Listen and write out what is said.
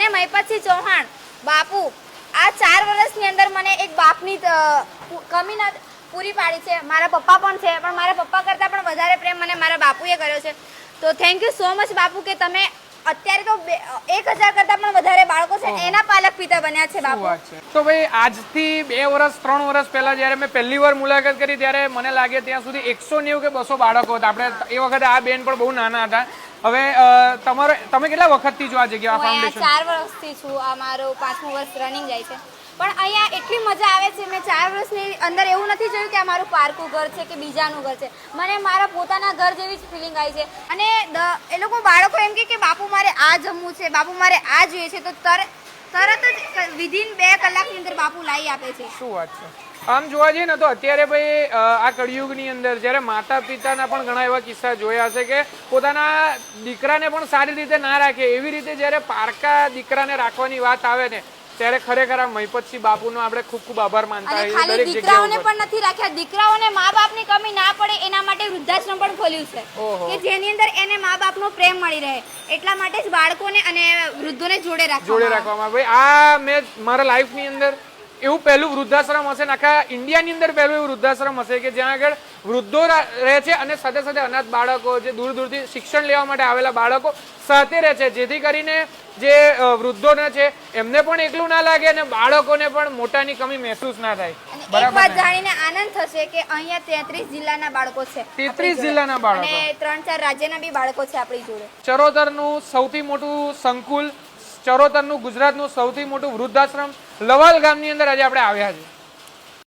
અને મહિપતસિંહ ચૌહાણ બાપુ આ 4 વર્ષની અંદર મને એક બાપની કમી ના પૂરી પાડી છે. મારા પપ્પા પણ છે, પણ મારા પપ્પા કરતાં પણ વધારે પ્રેમ મને મારા બાપુએ કર્યો છે. તો થેન્ક યુ સો મચ બાપુ કે તમે અત્યારે તો 1000 કરતાં પણ વધારે બાળકો છે એના પાલક પિતા બન્યા છે બાપુ. તો ભાઈ આજથી 2 વર્ષ 3 વર્ષ પહેલા જ્યારે મેં પહેલી વાર મુલાકાત કરી ત્યારે મને લાગે ત્યાં સુધી 190 કે 200 બાળકો હતા. આપણે એ વખતે આ બેન પણ બહુ નાના હતા. હવે તમે કેટલા વખતથી છો આ જગ્યા ફાઉન્ડેશન? 4 વર્ષથી છું. આ મારું 5મું વર્ષ રનિંગ જાય છે. પણ અહીંયા એટલી મજા આવે છે. મેં 4 વર્ષની અંદર એવું નથી જોયું કે આ મારું પારકું ઘર છે કે બીજાનું ઘર છે. મને મારા પોતાના ઘર જેવી જ ફિલિંગ આવી છે. અને એ લોકો બાળકો એમ કે બાપુ મારે આ જમવું છે, બાપુ મારે આ જોઈએ છે, તો તરત જ વિધિન 2 કલાકની અંદર બાપુ લાવી આપે છે. શું વાત છે. આમ જોવા જઈએ ને તો અત્યારે ભાઈ આ કળિયુગની અંદર જ્યારે માતા પિતાના પણ ઘણા એવા કિસ્સા જોયા હશે કે પોતાના દીકરાને પણ સારી રીતે ના રાખે, એવી રીતે જ્યારે પારકા દીકરાને રાખવાની વાત આવે ને ત્યારે ખરેખર આ મહિપતસિંહ બાપુનો આપણે ખૂબ ખૂબ આભાર માનતા હોઈએ. ખાલી દીકરાઓને પણ નથી રાખ્યા, દીકરાઓને મા બાપની કમી ના પડે એના માટે વૃદ્ધાશ્રમ પણ ખોલ્યું છે કે જેની અંદર એને મા બાપનો પ્રેમ મળી રહે. એટલા માટે જ બાળકોને અને વૃદ્ધોને જોડે રાખવામાં. ભાઈ આ મેં મારા લાઈફની અંદર એવું પહેલું વૃદ્ધાશ્રમ હશે, આખા ઇન્ડિયાની અંદર પહેલું એવું વૃદ્ધાશ્રમ હશે કે જ્યાં આગળ વૃદ્ધો રહે છે અને સાથે સાથે અનાથ બાળકો, જે દૂર દૂરથી શિક્ષણ લેવા માટે આવેલા બાળકો સાથે રહે છે, જેથી કરીને જે વૃદ્ધોને છે એમને પણ એકલું ના લાગે અને બાળકોને પણ મોટાની કમી મહેસૂસ ના થાય. એક વાત જાણીને આનંદ થશે કે અહીંયા 33 જિલ્લાના બાળકો છે. 33 જિલ્લાના બાળકો અને 3-4 રાજ્યના બી બાળકો છે આપણી જોડે. ચરોતરનું સૌથી મોટું સંકુલ, ચરોતરનું ગુજરાતનું સૌથી મોટું વૃદ્ધાશ્રમ લવાલ ગામની અંદર આજે આપણે આવ્યા છીએ.